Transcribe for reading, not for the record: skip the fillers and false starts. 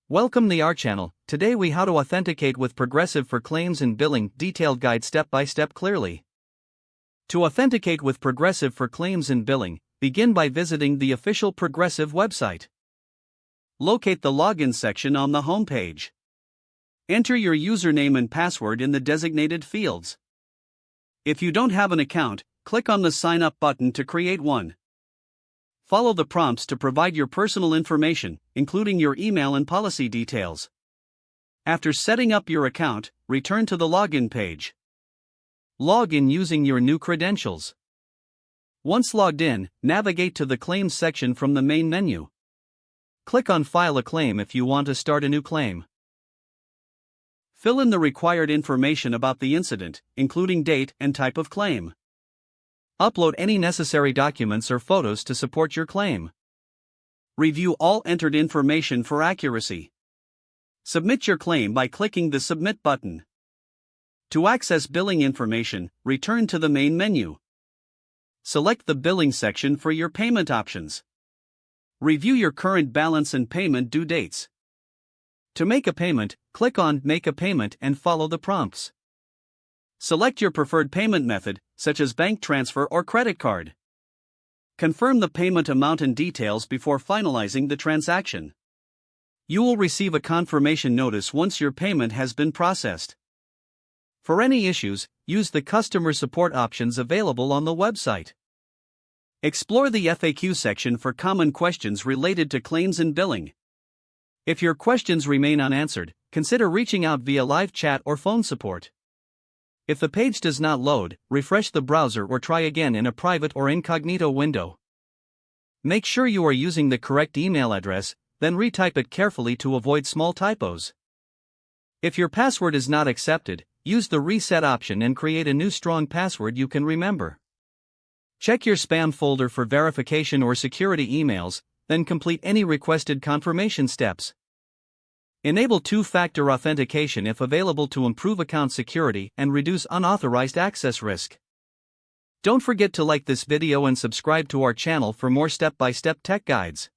Welcome to our channel. Today we how to authenticate with Progressive for claims and billing, detailed guide step by step clearly. To authenticate with Progressive for claims and billing, begin by visiting the official Progressive website. Locate the login section on the home page. Enter your username and password in the designated fields. If you don't have an account, click on the sign up button to create one. Follow the prompts to provide your personal information, including your email and policy details. After setting up your account, return to the login page. Log in using your new credentials. Once logged in, navigate to the Claims section from the main menu. Click on File a claim if you want to start a new claim. Fill in the required information about the incident, including date and type of claim. Upload any necessary documents or photos to support your claim. Review all entered information for accuracy. Submit your claim by clicking the Submit button. To access billing information, return to the main menu. Select the billing section for your payment options. Review your current balance and payment due dates. To make a payment, click on Make a Payment and follow the prompts. Select your preferred payment method, such as bank transfer or credit card. Confirm the payment amount and details before finalizing the transaction. You will receive a confirmation notice once your payment has been processed. For any issues, use the customer support options available on the website. Explore the FAQ section for common questions related to claims and billing. If your questions remain unanswered, consider reaching out via live chat or phone support. If the page does not load, refresh the browser or try again in a private or incognito window. Make sure you are using the correct email address, then retype it carefully to avoid small typos. If your password is not accepted, use the reset option and create a new strong password you can remember. Check your spam folder for verification or security emails, then complete any requested confirmation steps. Enable two-factor authentication if available to improve account security and reduce unauthorized access risk. Don't forget to like this video and subscribe to our channel for more step-by-step tech guides.